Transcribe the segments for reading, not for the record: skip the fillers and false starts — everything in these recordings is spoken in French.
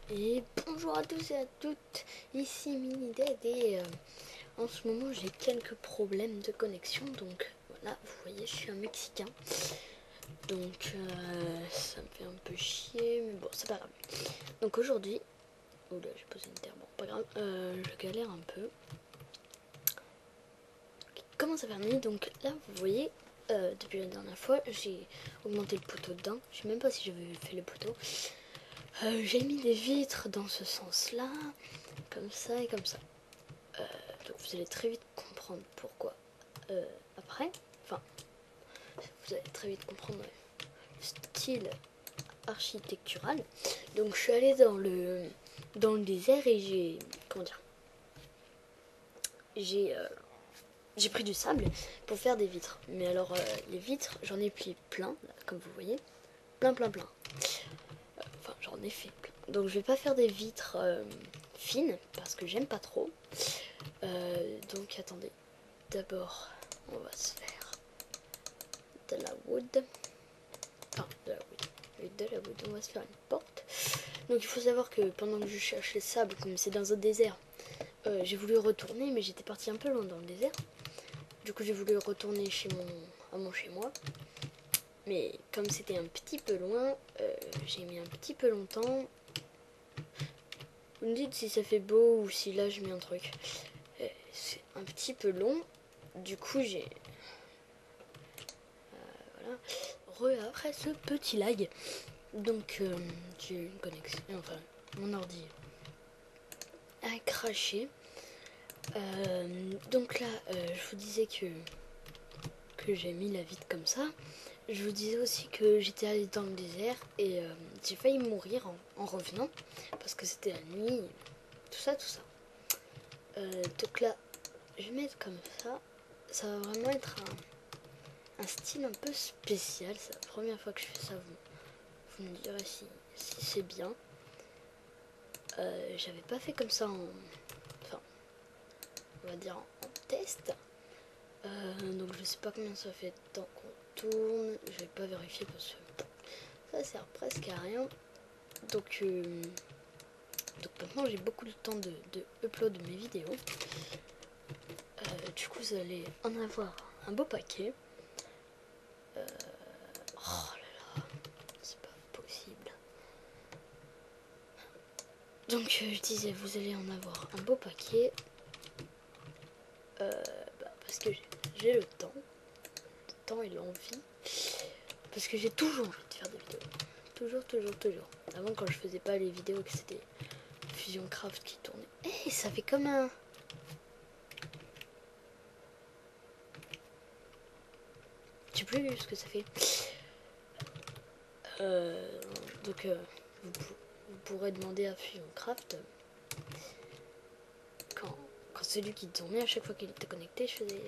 Et bonjour à tous et à toutes, ici Minided et en ce moment j'ai quelques problèmes de connexion, donc voilà, vous voyez je suis un Mexicain, donc ça me fait un peu chier, mais bon c'est pas grave. Donc aujourd'hui, oula j'ai posé une terre, bon pas grave, je galère un peu. Comment ça va nuit, donc là vous voyez, depuis la dernière fois j'ai augmenté le poteau dedans, je sais même pas si j'avais fait le poteau. J'ai mis des vitres dans ce sens-là, comme ça et comme ça. Donc vous allez très vite comprendre pourquoi après. Enfin, vous allez très vite comprendre le style architectural. Donc je suis allée dans le désert et j'ai comment dire, j'ai pris du sable pour faire des vitres. Mais alors les vitres, j'en ai plié plein, là, comme vous voyez, plein. Enfin, j'en ai fait plein. Donc je vais pas faire des vitres fines parce que j'aime pas trop. Donc attendez, d'abord on va se faire de la wood. Enfin, de la wood. Avec de la wood, on va se faire une porte. Donc il faut savoir que pendant que je cherchais le sable, comme c'est dans un désert, j'ai voulu retourner, mais j'étais partie un peu loin dans le désert. Du coup j'ai voulu retourner à mon chez moi. Mais comme c'était un petit peu loin, j'ai mis un petit peu longtemps. Vous me dites si ça fait beau ou si là je mets un truc. C'est un petit peu long. Du coup j'ai... voilà. Après ce petit lag. Donc j'ai eu une connexion. Enfin, mon ordi a craché. Donc là, je vous disais que j'ai mis la vitre comme ça. Je vous disais aussi que j'étais allée dans le désert et j'ai failli mourir en revenant parce que c'était la nuit, tout ça. Donc là, je vais mettre comme ça. Ça va vraiment être un style un peu spécial. C'est la première fois que je fais ça. Vous me direz si c'est bien. J'avais pas fait comme ça enfin, on va dire en test. Donc je sais pas combien ça fait de temps qu'on tourne. Je vais pas vérifier parce que ça sert presque à rien. Donc maintenant j'ai beaucoup de temps de upload mes vidéos. Du coup vous allez en avoir un beau paquet. Oh là là, c'est pas possible. Donc je disais vous allez en avoir un beau paquet. Parce que j'ai le temps et l'envie. Parce que j'ai toujours envie de faire des vidéos. Toujours. Avant, quand je faisais pas les vidéos, que c'était Fusion Craft qui tournait. Eh, ça fait comme un... Je sais plus ce que ça fait. Euh, donc, vous pourrez demander à Fusion Craft quand c'est lui qui tournait, à chaque fois qu'il était connecté, je faisais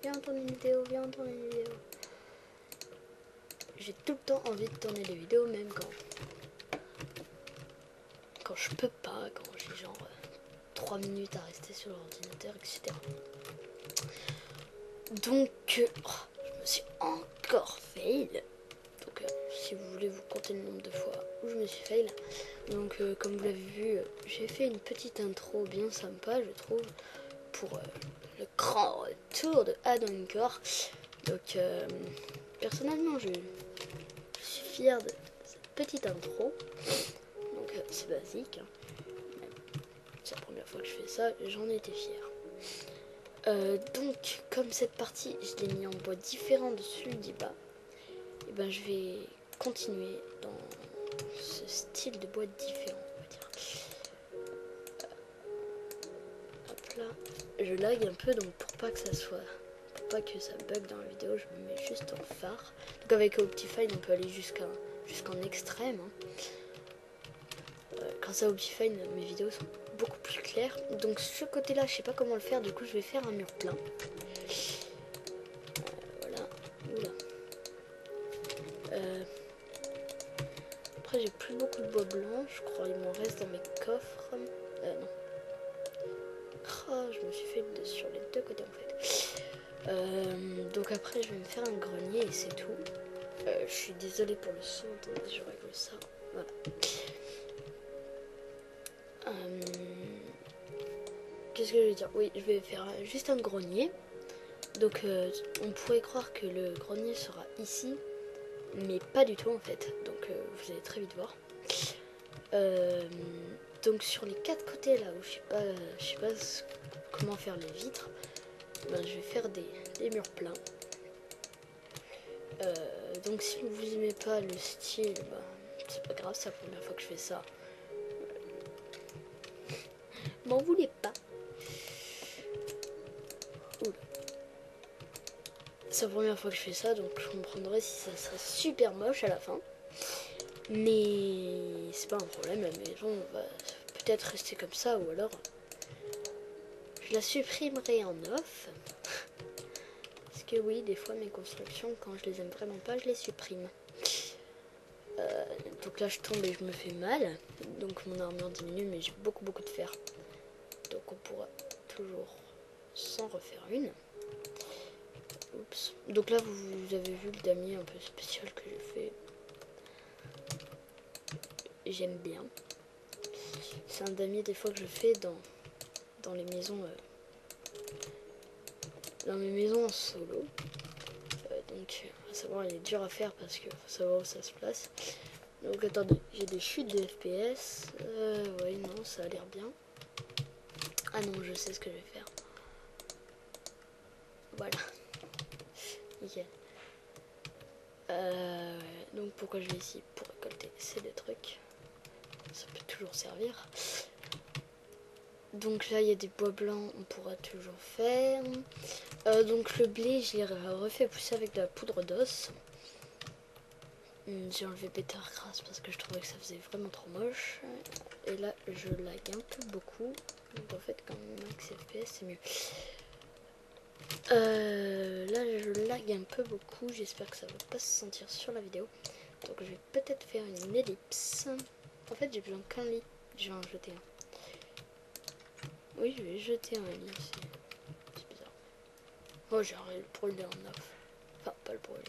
viens tourner une vidéo. J'ai tout le temps envie de tourner des vidéos, même quand je peux pas, quand j'ai genre 3 minutes à rester sur l'ordinateur, etc. Donc, je me suis encore fail. Donc, si vous voulez vous compter le nombre de fois où je me suis fail. Donc, comme vous l'avez vu, j'ai fait une petite intro bien sympa, je trouve, pour le grand retour de Adonkor. Donc, personnellement, je suis fière de cette petite intro. Donc, c'est basique. Hein. C'est la première fois que je fais ça, j'en étais fière. Donc, comme cette partie, je l'ai mis en bois différent de celui du bas, et ben je vais continuer dans ce style de bois différent, on va dire. Hop là, je lag un peu, donc pour pas que ça bug dans la vidéo, je me mets juste en phare. Donc avec Optifine, on peut aller jusqu'en extrême. Hein. Grâce à Optifine, mes vidéos sont beaucoup plus claires. Donc ce côté-là, je sais pas comment le faire, du coup je vais faire un mur plein. Voilà. Oula. Après j'ai plus beaucoup de bois blanc, je crois il m'en reste dans mes coffres. Non. Oh, je me suis fait sur les deux côtés en fait. Donc après je vais me faire un grenier et c'est tout. Je suis désolée pour le son, attendez je règle ça. Voilà. Qu'est-ce que je vais dire? Oui, je vais faire juste un grenier. Donc on pourrait croire que le grenier sera ici, mais pas du tout en fait. Donc vous allez très vite voir. Donc sur les 4 côtés là où je sais pas comment faire les vitres, ben, je vais faire des murs pleins. Donc si vous aimez pas le style, ben, c'est pas grave, c'est la première fois que je fais ça. M'en voulez pas. Oula. C'est la première fois que je fais ça, donc je comprendrai si ça serait super moche à la fin. Mais c'est pas un problème, la maison va peut-être rester comme ça, ou alors je la supprimerai en off. Parce que oui, des fois mes constructions, quand je les aime vraiment pas, je les supprime. Donc là je tombe et je me fais mal. Donc mon armure diminue, mais j'ai beaucoup de fer. Donc on pourra toujours s'en refaire une. Oups. Donc là vous avez vu le damier un peu spécial que j'ai fait. J'aime bien. C'est un damier des fois que je fais dans les maisons, dans mes maisons en solo. Donc à savoir, il est dur à faire parce que faut savoir où ça se place. Donc attendez, j'ai des chutes de FPS. Oui, non, ça a l'air bien. Ah non, je sais ce que je vais faire. Voilà. Nickel. Donc pourquoi je vais ici? Pour récolter ces deux trucs. Ça peut toujours servir. Donc là il y a des bois blancs, on pourra toujours faire. Donc le blé, je l'ai refait pousser avec de la poudre d'os. J'ai enlevé bêta grasse parce que je trouvais que ça faisait vraiment trop moche. Et là je lag un peu beaucoup. Donc en fait quand max FPS c'est mieux. Là je lag un peu beaucoup. J'espère que ça va pas se sentir sur la vidéo. Donc je vais peut-être faire une ellipse. En fait j'ai besoin qu'un lit. Je vais en jeter un. Oui, je vais jeter un lit. C'est bizarre. Oh, j'ai le brûler en neuf. Enfin, pas le brûler.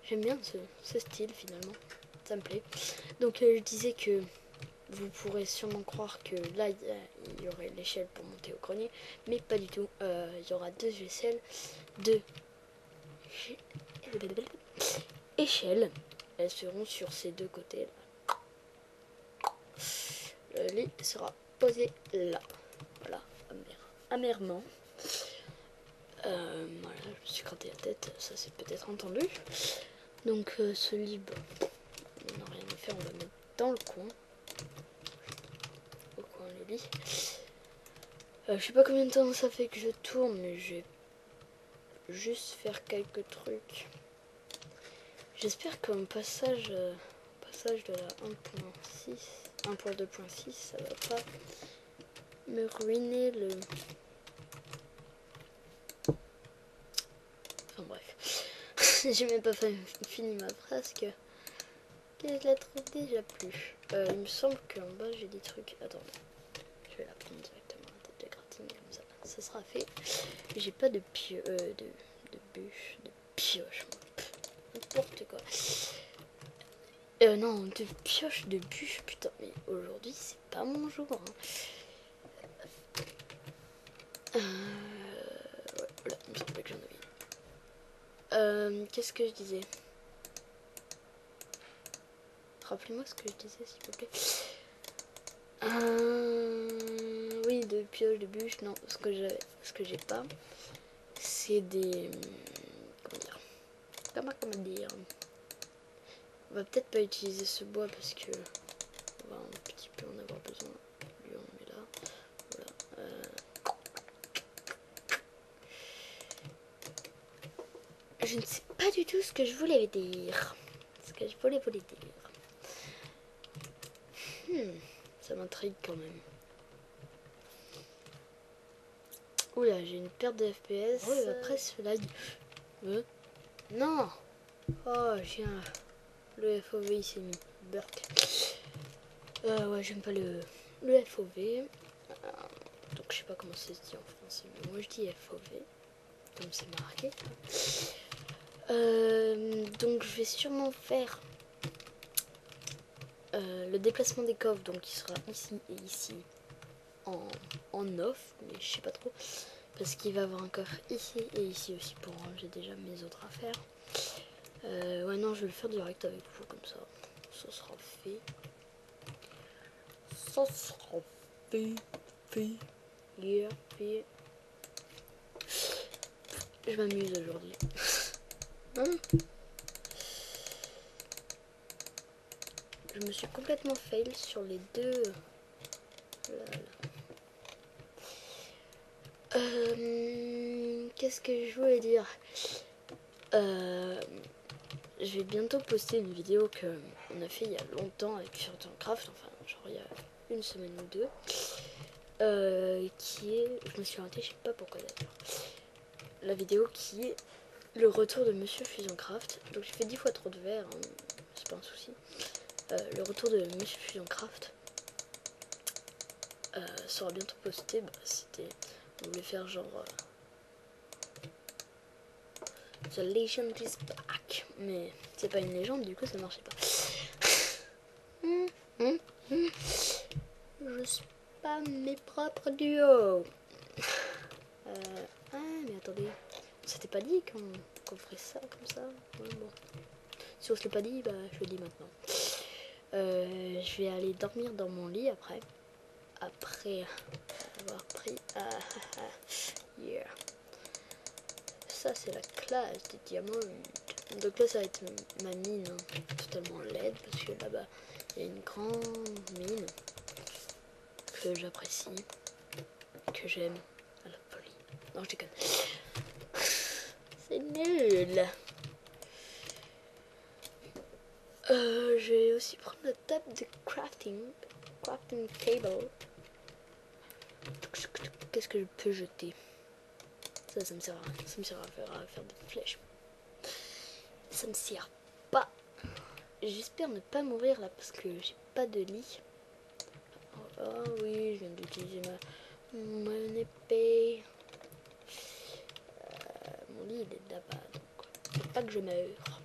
J'aime bien ce style finalement. Ça me plaît. Donc, je disais que vous pourrez sûrement croire que là, il y aurait l'échelle pour monter au grenier. Mais pas du tout. Il y aura deux échelles. Deux échelles. Elles seront sur ces deux côtés. Le lit sera posé là. Voilà, amèrement. Voilà, je me suis gratté la tête, ça c'est peut-être entendu. Donc ce lit, bon, on n'a rien à faire, on va mettre dans le coin. Au coin le lit. Je sais pas combien de temps ça fait que je tourne, mais je vais juste faire quelques trucs. J'espère qu'un passage de la 1.2.6, ça va pas me ruiner le... Enfin bref, j'ai même pas fini ma phrase que je la trouve déjà plus. Il me semble qu'en bas j'ai des trucs. Attends, je vais la prendre directement à la tête de gratin comme ça. Ça sera fait. J'ai pas de bûche, de pioche, n'importe quoi. Non, de pioche, de bûche, putain, mais aujourd'hui c'est pas mon jour. Hein. Ouais, voilà, il me semblait que j'en avais. Qu'est-ce que je disais? Rappelez-moi ce que je disais, s'il vous plaît. Oui, de pioche, de bûche. Non, ce que j'ai pas, c'est des... Comment dire? On va peut-être pas utiliser ce bois parce que on va un petit peu en avoir besoin. Lui, on le met là. Voilà. Je ne sais pas du tout ce que je voulais dire. Ça m'intrigue quand même. Oula, j'ai une perte de FPS. Oh, après ce lag. Non. Oh, j'ai le FOV il s'est mis. Burk. Ouais, j'aime pas le FOV. Donc je sais pas comment ça se dit en français, mais moi je dis FOV. Comme c'est marqué. Donc je vais sûrement faire le déplacement des coffres, donc il sera ici et ici en off, mais je sais pas trop. Parce qu'il va avoir un coffre ici et ici aussi pour ranger déjà mes autres affaires. Ouais, non, je vais le faire direct avec vous, comme ça. Ça sera fait. Ça sera fait. Yeah, fait. Je m'amuse aujourd'hui. Hein? Je me suis complètement fail sur les deux. Qu'est-ce que je voulais dire? Je vais bientôt poster une vidéo qu'on a fait il y a longtemps avec Craft, enfin genre il y a une semaine ou deux, qui est, je me suis arrêtée, je sais pas pourquoi d'ailleurs, la vidéo qui est le retour de Monsieur Fusioncraft. Donc j'ai fait 10 fois trop de verre, hein, c'est pas un souci. Le retour de Monsieur Fusioncraft sera bientôt posté. Bah, c'était, on voulait faire genre The Legend is back, mais c'est pas une légende, du coup ça marchait pas. Je spamme mes propres duos. Ah mais attendez, on s'était pas dit qu'on ferait ça comme ça. Ouais, bon. Si on se l'est pas dit, bah je le dis maintenant. Je vais aller dormir dans mon lit après avoir pris. Yeah. Ça c'est la classe des diamants. Donc là ça va être ma mine, hein, totalement laide, parce que là-bas il y a une grande mine que j'apprécie, que j'aime à la folie. Non, je déconne. C'est nul. Je vais aussi prendre la table de crafting table. Qu'est-ce que je peux jeter? Ça me sert à rien. Ça me sert à faire des flèches. Ça me sert pas. J'espère ne pas mourir là parce que j'ai pas de lit. Oh oui, je viens d'utiliser mon épée. Mon lit il est là-bas, donc faut pas que je meure.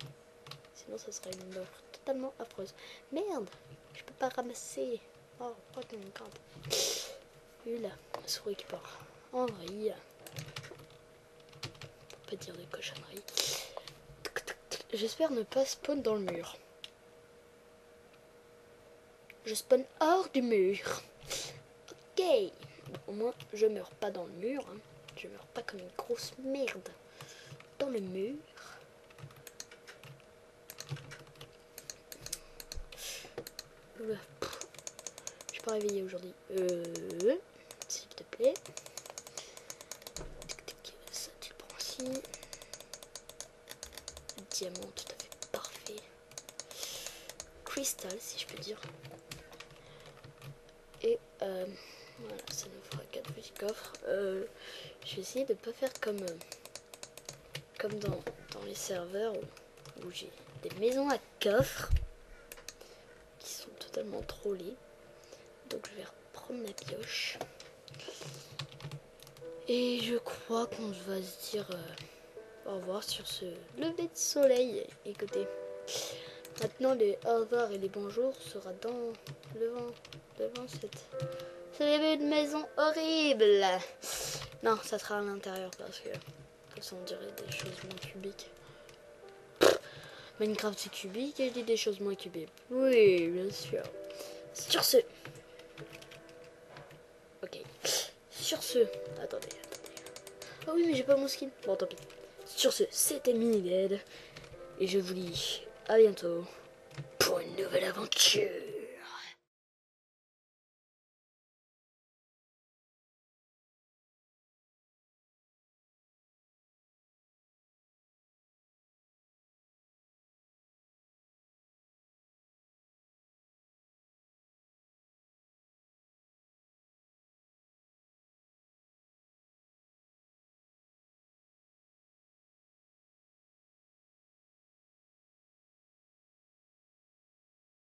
Sinon ça serait une mort totalement affreuse. Merde, je peux pas ramasser. Oh, pas de grave. Là, la souris qui part en vrille. Pour pas dire des cochonneries. J'espère ne pas spawn dans le mur. Je spawn hors du mur. Ok. Bon, au moins, je meurs pas dans le mur. Hein. Je meurs pas comme une grosse merde dans le mur. Oula. Je suis pas réveillée aujourd'hui. S'il te plaît. Ça, tu le prends aussi. Diamant, tout à fait parfait. Cristal, si je peux dire. Et voilà, ça nous fera 4 petits coffres. Je vais essayer de pas faire comme dans les serveurs où j'ai des maisons à coffres qui sont totalement trollées. Donc je vais reprendre la pioche. Et je crois qu'on va se dire au revoir sur ce lever de soleil. Écoutez, maintenant les au revoir et les bonjours sera devant cette début de maison horrible. Non, ça sera à l'intérieur parce que ça on dirait des choses moins cubiques. Minecraft c'est cubique et je dis des choses moins cubiques. Oui, bien sûr. Sur ce. Ok. Sur ce. Attendez. Ah oui, mais j'ai pas mon skin. Bon, tant pis. Sur ce, c'était Miniled. Et je vous dis à bientôt pour une nouvelle aventure.